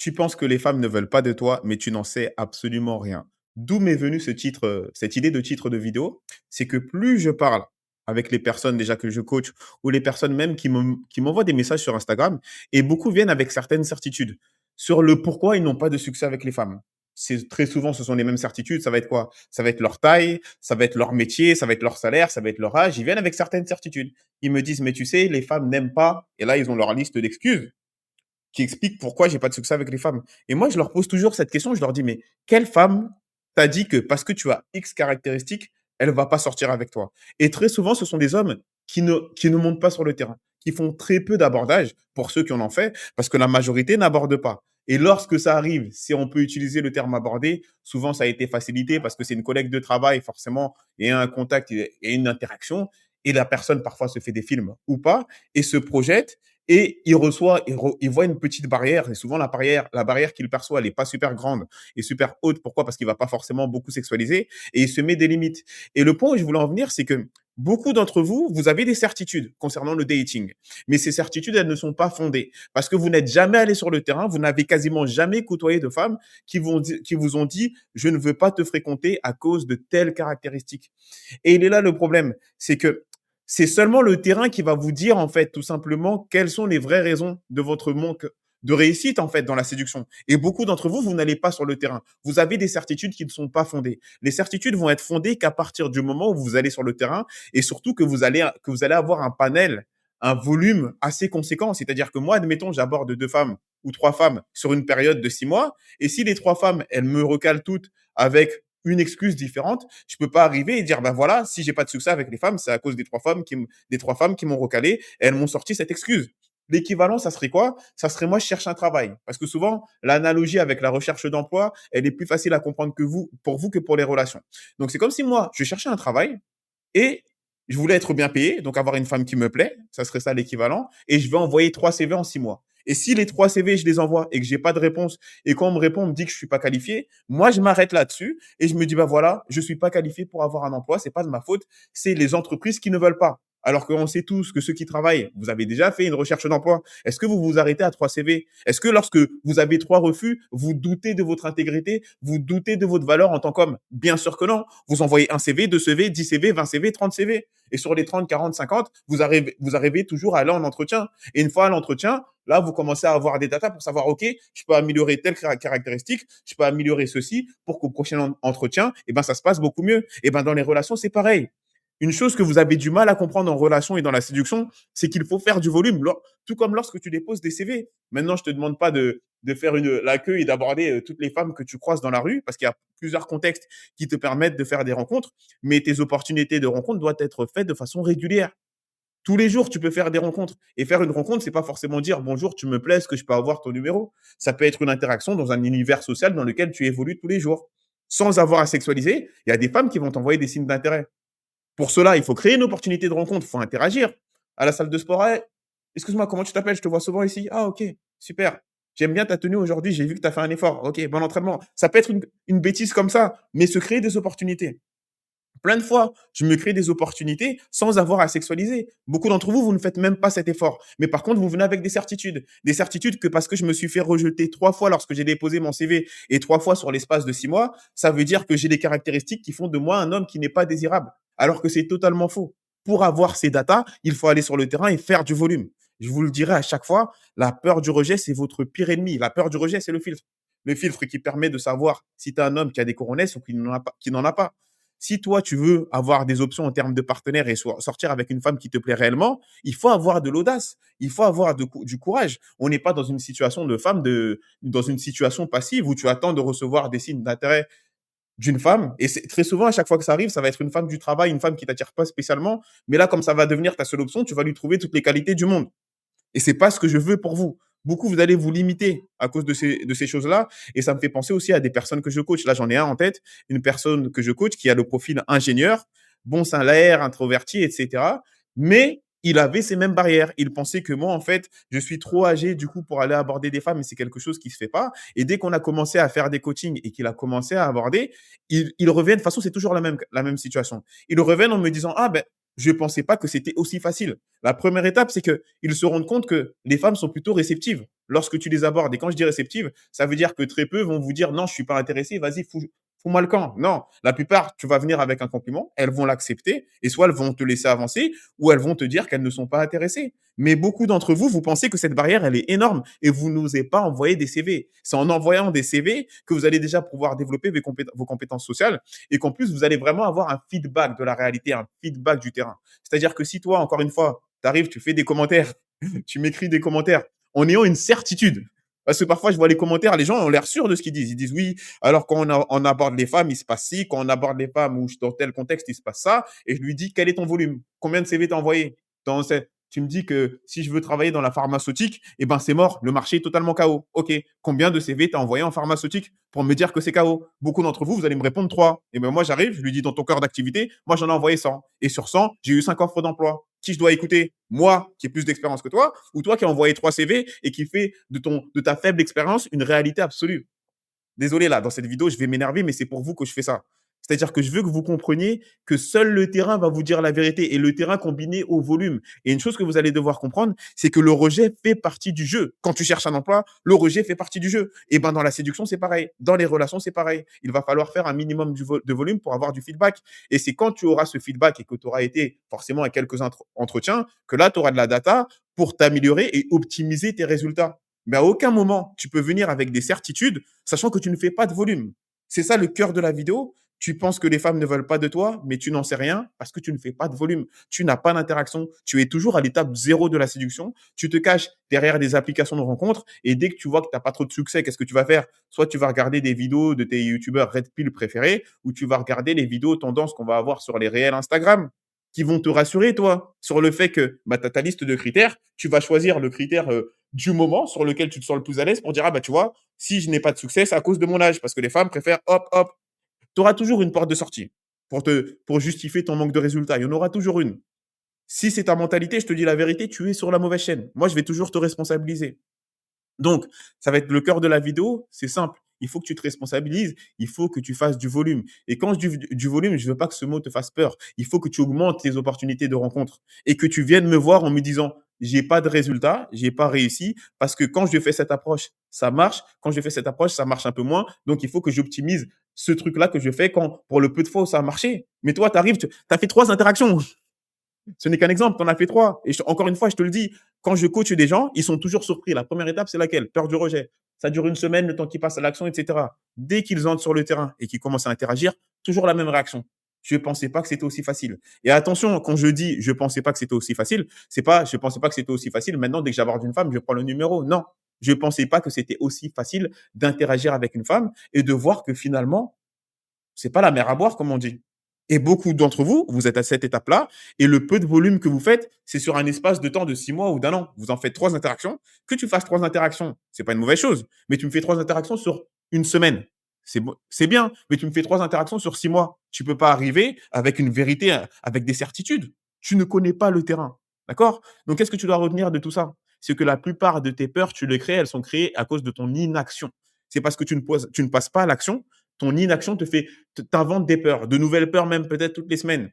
Tu penses que les femmes ne veulent pas de toi, mais tu n'en sais absolument rien. D'où m'est venu ce titre, cette idée de titre de vidéo? C'est que plus je parle avec les personnes déjà que je coach ou les personnes même qui m'envoient des messages sur Instagram et beaucoup viennent avec certaines certitudes sur le pourquoi ils n'ont pas de succès avec les femmes. C'est très souvent, ce sont les mêmes certitudes. Ça va être quoi? Ça va être leur taille, ça va être leur métier, ça va être leur salaire, ça va être leur âge. Ils viennent avec certaines certitudes. Ils me disent: «Mais tu sais, les femmes n'aiment pas» et là, ils ont leur liste d'excuses qui expliquent pourquoi j'ai pas de succès avec les femmes. Et moi, je leur pose toujours cette question, je leur dis: «Mais quelle femme t'a dit que parce que tu as X caractéristiques, elle va pas sortir avec toi?» Et très souvent, ce sont des hommes qui ne montent pas sur le terrain, qui font très peu d'abordages, pour ceux qui en ont fait, parce que la majorité n'aborde pas. Et lorsque ça arrive, si on peut utiliser le terme aborder, souvent ça a été facilité parce que c'est une collègue de travail, forcément, il y a un contact et une interaction, et la personne parfois se fait des films ou pas, et se projette et il voit une petite barrière et souvent la barrière qu'il perçoit, elle est pas super grande et super haute. Pourquoi? Parce qu'il va pas forcément beaucoup sexualiser et il se met des limites. Et le point où je voulais en venir, c'est que beaucoup d'entre vous, vous avez des certitudes concernant le dating. Mais ces certitudes, elles ne sont pas fondées parce que vous n'êtes jamais allé sur le terrain, vous n'avez quasiment jamais côtoyé de femmes qui vous ont dit: «Je ne veux pas te fréquenter à cause de telles caractéristiques». Et il est là le problème, c'est que c'est seulement le terrain qui va vous dire, en fait, tout simplement, quelles sont les vraies raisons de votre manque de réussite, en fait, dans la séduction. Et beaucoup d'entre vous, vous n'allez pas sur le terrain. Vous avez des certitudes qui ne sont pas fondées. Les certitudes vont être fondées qu'à partir du moment où vous allez sur le terrain et surtout que vous allez avoir un panel, un volume assez conséquent. C'est-à-dire que moi, admettons, j'aborde 2 femmes ou 3 femmes sur une période de 6 mois. Et si les 3 femmes, elles me recalent toutes avec une excuse différente, je peux pas arriver et dire, ben voilà, si j'ai pas de succès avec les femmes, c'est à cause des 3 femmes qui m'ont recalé et elles m'ont sorti cette excuse. L'équivalent, ça serait quoi? Ça serait moi, je cherche un travail. Parce que souvent, l'analogie avec la recherche d'emploi, elle est plus facile à comprendre pour vous que pour les relations. Donc, c'est comme si moi, je cherchais un travail et je voulais être bien payé, donc avoir une femme qui me plaît, ça serait ça l'équivalent, et je vais envoyer 3 CV en 6 mois. Et si les 3 CV, je les envoie et que j'ai pas de réponse, et quand on me répond, on me dit que je suis pas qualifié, moi, je m'arrête là-dessus et je me dis, bah voilà, je suis pas qualifié pour avoir un emploi, c'est pas de ma faute, c'est les entreprises qui ne veulent pas. Alors qu'on sait tous que ceux qui travaillent, vous avez déjà fait une recherche d'emploi. Est-ce que vous vous arrêtez à 3 CV? Est-ce que lorsque vous avez 3 refus, vous doutez de votre intégrité, vous doutez de votre valeur en tant qu'homme? Bien sûr que non. Vous envoyez un CV, 2 CV, 10 CV, 20 CV, 30 CV. Et sur les 30, 40, 50, vous arrivez toujours à aller en entretien. Et une fois à l'entretien, là, vous commencez à avoir des datas pour savoir, OK, je peux améliorer telle caractéristique, je peux améliorer ceci pour qu'au prochain entretien, eh ben, ça se passe beaucoup mieux. Et ben, dans les relations, c'est pareil. Une chose que vous avez du mal à comprendre en relation et dans la séduction, c'est qu'il faut faire du volume, tout comme lorsque tu déposes des CV. Maintenant, je te demande pas de faire l'accueil et d'aborder toutes les femmes que tu croises dans la rue, parce qu'il y a plusieurs contextes qui te permettent de faire des rencontres, mais tes opportunités de rencontre doivent être faites de façon régulière. Tous les jours, tu peux faire des rencontres. Et faire une rencontre, c'est pas forcément dire bonjour, tu me plais, est-ce que je peux avoir ton numéro? Ça peut être une interaction dans un univers social dans lequel tu évolues tous les jours. Sans avoir à sexualiser, il y a des femmes qui vont t'envoyer des signes d'intérêt. Pour cela, il faut créer une opportunité de rencontre, il faut interagir. À la salle de sport, hey, excuse-moi, comment tu t'appelles? Je te vois souvent ici. Ah, ok, super. J'aime bien ta tenue aujourd'hui, j'ai vu que tu as fait un effort. Ok, bon entraînement. Ça peut être une bêtise comme ça, mais se créer des opportunités. Plein de fois, je me crée des opportunités sans avoir à sexualiser. Beaucoup d'entre vous, vous ne faites même pas cet effort. Mais par contre, vous venez avec des certitudes. Des certitudes que parce que je me suis fait rejeter 3 fois lorsque j'ai déposé mon CV et 3 fois sur l'espace de 6 mois, ça veut dire que j'ai des caractéristiques qui font de moi un homme qui n'est pas désirable. Alors que c'est totalement faux. Pour avoir ces datas, il faut aller sur le terrain et faire du volume. Je vous le dirai à chaque fois, la peur du rejet, c'est votre pire ennemi. La peur du rejet, c'est le filtre. Le filtre qui permet de savoir si tu es un homme qui a des coronesses ou qui n'en a pas. Si toi, tu veux avoir des options en termes de partenaires et sortir avec une femme qui te plaît réellement, il faut avoir de l'audace, il faut avoir du courage. On n'est pas dans une situation de femme, dans une situation passive où tu attends de recevoir des signes d'intérêt d'une femme. Et c'est très souvent, à chaque fois que ça arrive, ça va être une femme du travail, une femme qui t'attire pas spécialement. Mais là, comme ça va devenir ta seule option, tu vas lui trouver toutes les qualités du monde. Et c'est pas ce que je veux pour vous. Beaucoup, vous allez vous limiter à cause de ces choses-là. Et ça me fait penser aussi à des personnes que je coach. Là, j'en ai un en tête, une personne que je coach qui a le profil ingénieur, bon salaire, introverti, etc. Mais il avait ces mêmes barrières. Il pensait que moi, en fait, je suis trop âgé du coup pour aller aborder des femmes et c'est quelque chose qui se fait pas. Et dès qu'on a commencé à faire des coachings et qu'il a commencé à aborder, il revient, de toute façon, c'est toujours la même situation. Il revient en me disant, ah ben, Je ne pensais pas que c'était aussi facile. La première étape, c'est qu'ils se rendent compte que les femmes sont plutôt réceptives lorsque tu les abordes. Et quand je dis réceptive, ça veut dire que très peu vont vous dire non, je suis pas intéressé, vas-y, fous-moi le camp. Non, la plupart, tu vas venir avec un compliment, elles vont l'accepter et soit elles vont te laisser avancer ou elles vont te dire qu'elles ne sont pas intéressées. Mais beaucoup d'entre vous, vous pensez que cette barrière, elle est énorme et vous n'osez pas envoyer des CV. C'est en envoyant des CV que vous allez déjà pouvoir développer vos compétences sociales et qu'en plus, vous allez vraiment avoir un feedback de la réalité, un feedback du terrain. C'est-à-dire que si toi, encore une fois, tu arrives, tu fais des commentaires, tu m'écris des commentaires en ayant une certitude. Parce que parfois, je vois les commentaires, les gens ont l'air sûrs de ce qu'ils disent. Ils disent oui, alors quand on aborde les femmes, il se passe ci, quand on aborde les femmes ou dans tel contexte, il se passe ça. Et je lui dis, quel est ton volume? Combien de CV t'as envoyé? Tu me dis que si je veux travailler dans la pharmaceutique, eh ben c'est mort, le marché est totalement KO. Ok, combien de CV t'as envoyé en pharmaceutique pour me dire que c'est KO? Beaucoup d'entre vous, vous allez me répondre 3. Et ben moi j'arrive, je lui dis dans ton cœur d'activité, moi j'en ai envoyé 100. Et sur 100, j'ai eu 5 offres d'emploi. Qui je dois écouter? Moi qui ai plus d'expérience que toi ou toi qui as envoyé 3 CV et qui fait de ta faible expérience une réalité absolue? Désolé là, dans cette vidéo, je vais m'énerver, mais c'est pour vous que je fais ça. C'est-à-dire que je veux que vous compreniez que seul le terrain va vous dire la vérité et le terrain combiné au volume. Et une chose que vous allez devoir comprendre, c'est que le rejet fait partie du jeu. Quand tu cherches un emploi, le rejet fait partie du jeu. Et ben dans la séduction, c'est pareil. Dans les relations, c'est pareil. Il va falloir faire un minimum de volume pour avoir du feedback. Et c'est quand tu auras ce feedback et que tu auras été forcément à quelques entretiens, que là, tu auras de la data pour t'améliorer et optimiser tes résultats. Mais à aucun moment, tu peux venir avec des certitudes, sachant que tu ne fais pas de volume. C'est ça le cœur de la vidéo. Tu penses que les femmes ne veulent pas de toi, mais tu n'en sais rien parce que tu ne fais pas de volume. Tu n'as pas d'interaction. Tu es toujours à l'étape zéro de la séduction. Tu te caches derrière des applications de rencontres et dès que tu vois que tu n'as pas trop de succès, qu'est-ce que tu vas faire? Soit tu vas regarder des vidéos de tes youtubeurs Red Pill préférés ou tu vas regarder les vidéos tendances qu'on va avoir sur les réels Instagram qui vont te rassurer, toi, sur le fait que bah, tu as ta liste de critères. Tu vas choisir le critère du moment sur lequel tu te sens le plus à l'aise pour dire, ah bah tu vois, si je n'ai pas de succès, c'est à cause de mon âge, parce que les femmes préfèrent hop, hop. Tu auras toujours une porte de sortie pour justifier ton manque de résultats. Il y en aura toujours une. Si c'est ta mentalité, je te dis la vérité, tu es sur la mauvaise chaîne. Moi, je vais toujours te responsabiliser. Donc, ça va être le cœur de la vidéo. C'est simple. Il faut que tu te responsabilises. Il faut que tu fasses du volume. Et quand je dis du volume, je ne veux pas que ce mot te fasse peur. Il faut que tu augmentes tes opportunités de rencontre et que tu viennes me voir en me disant, j'ai pas de résultat, j'ai pas réussi parce que quand je fais cette approche, ça marche. Quand je fais cette approche, ça marche un peu moins. Donc, il faut que j'optimise ce truc-là que je fais quand, pour le peu de fois où ça a marché. Mais toi, tu arrives, tu as fait 3 interactions. Ce n'est qu'un exemple, tu en as fait 3. Et encore une fois, je te le dis, quand je coach des gens, ils sont toujours surpris. La première étape, c'est laquelle? Peur du rejet. Ça dure une semaine, le temps qu'ils passent à l'action, etc. Dès qu'ils entrent sur le terrain et qu'ils commencent à interagir, toujours la même réaction. Je ne pensais pas que c'était aussi facile. Et attention, quand je dis je ne pensais pas que c'était aussi facile, c'est pas je ne pensais pas que c'était aussi facile. Maintenant, dès que j'aborde une femme, je prends le numéro. Non, je ne pensais pas que c'était aussi facile d'interagir avec une femme et de voir que finalement, c'est pas la mer à boire, comme on dit. Et beaucoup d'entre vous, vous êtes à cette étape-là, et le peu de volume que vous faites, c'est sur un espace de temps de 6 mois ou d'un an. Vous en faites 3 interactions. Que tu fasses 3 interactions, c'est pas une mauvaise chose. Mais tu me fais 3 interactions sur une semaine. C'est bien, mais tu me fais 3 interactions sur 6 mois. Tu peux pas arriver avec une vérité, avec des certitudes. Tu ne connais pas le terrain. D'accord? Donc, qu'est-ce que tu dois retenir de tout ça? C'est que la plupart de tes peurs, tu les crées, elles sont créées à cause de ton inaction. C'est parce que tu ne passes pas à l'action. Ton inaction te fait t'inventes des peurs, de nouvelles peurs même peut-être toutes les semaines,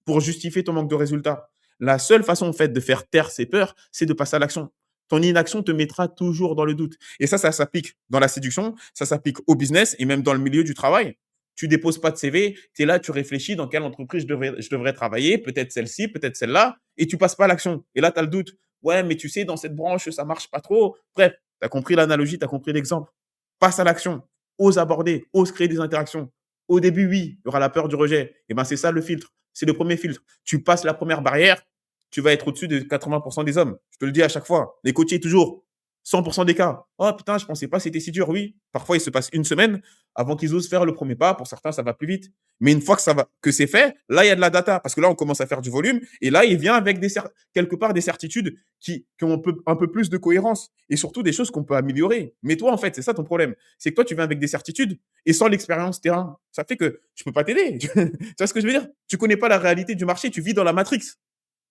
pour justifier ton manque de résultats. La seule façon en fait de faire taire ces peurs, c'est de passer à l'action. Ton inaction te mettra toujours dans le doute. Et ça s'applique dans la séduction, ça s'applique au business et même dans le milieu du travail. Tu déposes pas de CV, tu es là, tu réfléchis dans quelle entreprise je devrais travailler, peut-être celle-ci, peut-être celle-là, et tu passes pas à l'action. Et là, tu as le doute. Ouais, mais tu sais, dans cette branche, ça marche pas trop. Bref, tu as compris l'analogie, tu as compris l'exemple. Passe à l'action, ose aborder, ose créer des interactions. Au début, oui, il y aura la peur du rejet. Et ben, c'est ça le filtre. C'est le premier filtre. Tu passes la première barrière, tu vas être au-dessus de 80% des hommes. Je te le dis à chaque fois. Les coachés, toujours. 100% des cas. Oh putain, je pensais pas que c'était si dur. Oui, parfois il se passe une semaine avant qu'ils osent faire le premier pas. Pour certains, ça va plus vite. Mais une fois que c'est fait, là, il y a de la data. Parce que là, on commence à faire du volume. Et là, il vient avec quelque part des certitudes qui ont un peu plus de cohérence. Et surtout des choses qu'on peut améliorer. Mais toi, en fait, c'est ça ton problème. C'est que toi, tu viens avec des certitudes et sans l'expérience terrain. Ça fait que je peux pas t'aider. Tu vois ce que je veux dire? Tu connais pas la réalité du marché. Tu vis dans la matrix.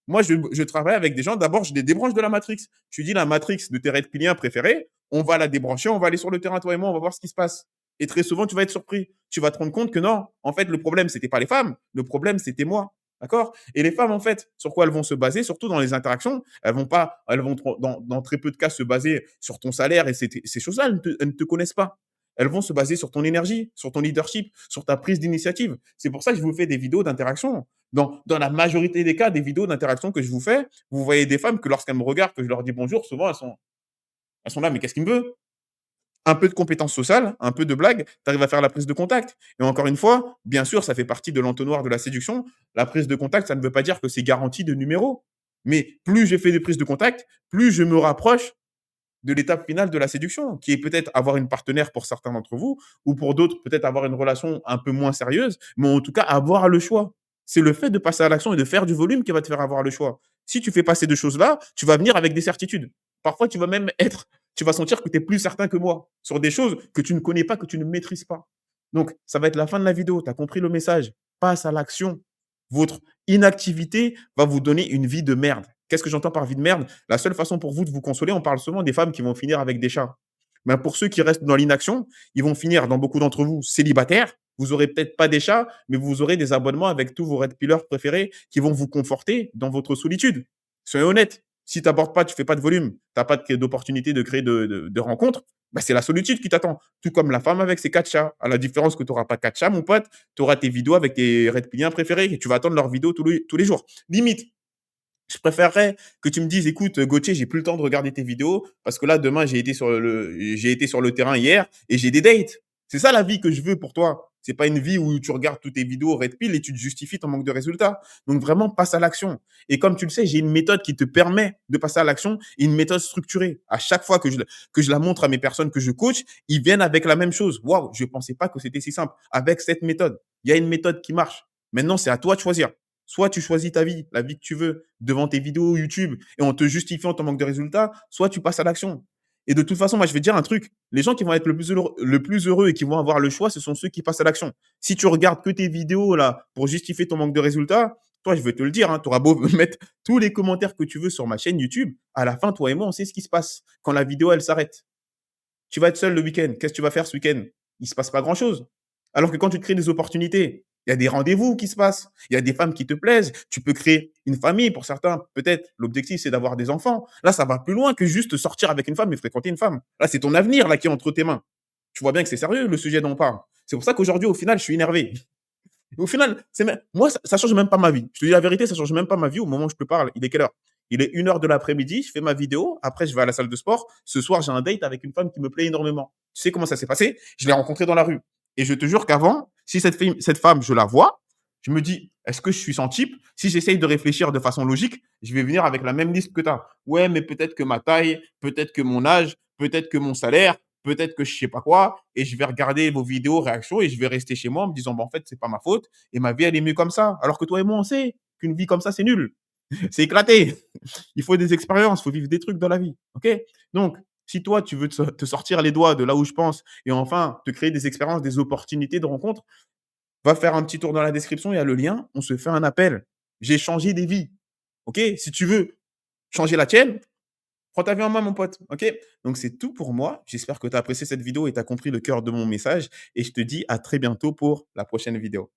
Moi, je travaille avec des gens. D'abord, je les débranche de la matrix. Tu dis la matrix de tes reptiliens préférés. On va la débrancher. On va aller sur le terrain, toi et moi. On va voir ce qui se passe. Et très souvent, tu vas être surpris. Tu vas te rendre compte que non, en fait, le problème, c'était pas les femmes. Le problème, c'était moi. D'accord? Et les femmes, en fait, sur quoi elles vont se baser, surtout dans les interactions, elles vont dans très peu de cas se baser sur ton salaire et ces choses-là, elles ne te connaissent pas. Elles vont se baser sur ton énergie, sur ton leadership, sur ta prise d'initiative. C'est pour ça que je vous fais des vidéos d'interaction. Dans la majorité des cas, des vidéos d'interaction que je vous fais, vous voyez des femmes que lorsqu'elles me regardent, que je leur dis bonjour, souvent elles sont là, mais qu'est-ce qu'il me veut? Un peu de compétences sociales, un peu de blague, tu arrives à faire la prise de contact. Et encore une fois, bien sûr, ça fait partie de l'entonnoir de la séduction. La prise de contact, ça ne veut pas dire que c'est garanti de numéro. Mais plus je fais des prises de contact, plus je me rapproche de l'étape finale de la séduction, qui est peut-être avoir une partenaire pour certains d'entre vous, ou pour d'autres, peut-être avoir une relation un peu moins sérieuse, mais en tout cas, avoir le choix. C'est le fait de passer à l'action et de faire du volume qui va te faire avoir le choix. Si tu fais pas ces deux choses-là, tu vas venir avec des certitudes. Parfois, tu vas sentir que tu es plus certain que moi sur des choses que tu ne connais pas, que tu ne maîtrises pas. Donc, ça va être la fin de la vidéo. Tu as compris le message. Passe à l'action. Votre inactivité va vous donner une vie de merde. Qu'est-ce que j'entends par vie de merde? La seule façon pour vous de vous consoler, on parle souvent des femmes qui vont finir avec des chats. Mais pour ceux qui restent dans l'inaction, ils vont finir, dans beaucoup d'entre vous, célibataires. Vous aurez peut-être pas des chats, mais vous aurez des abonnements avec tous vos red pillers préférés qui vont vous conforter dans votre solitude. Soyez honnête. Si tu n'abordes pas, tu fais pas de volume, tu n'as pas d'opportunité de créer de rencontres, bah, c'est la solitude qui t'attend. Tout comme la femme avec ses quatre chats. À la différence que tu n'auras pas quatre chats, mon pote, tu auras tes vidéos avec tes red piliens préférés et tu vas attendre leurs vidéos tous les jours. Limite, je préférerais que tu me dises: «Écoute, Gauthier, j'ai plus le temps de regarder tes vidéos parce que là, demain, j'ai été sur le terrain hier et j'ai des dates». C'est ça la vie que je veux pour toi. C'est pas une vie où tu regardes toutes tes vidéos red pill et tu te justifies ton manque de résultats. Donc vraiment, passe à l'action. Et comme tu le sais, j'ai une méthode qui te permet de passer à l'action et une méthode structurée. À chaque fois que je la montre à mes personnes que je coach, ils viennent avec la même chose. Waouh, je pensais pas que c'était si simple. Avec cette méthode, il y a une méthode qui marche. Maintenant, c'est à toi de choisir. Soit tu choisis ta vie, la vie que tu veux, devant tes vidéos YouTube et en te justifiant ton manque de résultats, soit tu passes à l'action. Et de toute façon, moi, je vais te dire un truc. Les gens qui vont être le plus heureux et qui vont avoir le choix, ce sont ceux qui passent à l'action. Si tu regardes que tes vidéos là pour justifier ton manque de résultats, toi, je vais te le dire, hein, tu auras beau mettre tous les commentaires que tu veux sur ma chaîne YouTube. À la fin, toi et moi, on sait ce qui se passe quand la vidéo, elle s'arrête. Tu vas être seul le week-end. Qu'est-ce que tu vas faire ce week-end? Il se passe pas grand-chose. Alors que quand tu te crées des opportunités, il y a des rendez-vous qui se passent. Il y a des femmes qui te plaisent. Tu peux créer une famille. Pour certains, peut-être, l'objectif, c'est d'avoir des enfants. Là, ça va plus loin que juste sortir avec une femme et fréquenter une femme. Là, c'est ton avenir là qui est entre tes mains. Tu vois bien que c'est sérieux le sujet dont on parle. C'est pour ça qu'aujourd'hui, au final, je suis énervé. Et au final, moi, ça change même pas ma vie. Je te dis la vérité, ça change même pas ma vie au moment où je te parle. Il est quelle heure? Il est 1 heure de l'après-midi, je fais ma vidéo, après je vais à la salle de sport. Ce soir, j'ai un date avec une femme qui me plaît énormément. Tu sais comment ça s'est passé? Je l'ai rencontrée dans la rue. Et je te jure qu'avant, si cette femme, je la vois, je me dis, est-ce que je suis son type? Si j'essaye de réfléchir de façon logique, je vais venir avec la même liste que tu as. Ouais, mais peut-être que ma taille, peut-être que mon âge, peut-être que mon salaire, peut-être que je sais pas quoi, et je vais regarder vos vidéos, réactions, et je vais rester chez moi en me disant, bah, en fait, c'est pas ma faute, et ma vie, elle est mieux comme ça. Alors que toi et moi, on sait qu'une vie comme ça, c'est nul. C'est éclaté. Il faut des expériences, il faut vivre des trucs dans la vie. OK? Donc, si toi, tu veux te sortir les doigts de là où je pense et enfin te créer des expériences, des opportunités de rencontres, va faire un petit tour dans la description, il y a le lien, on se fait un appel. J'ai changé des vies. OK? Si tu veux changer la tienne, prends ta vie en main, mon pote. OK? Donc, c'est tout pour moi. J'espère que tu as apprécié cette vidéo et tu as compris le cœur de mon message. Et je te dis à très bientôt pour la prochaine vidéo.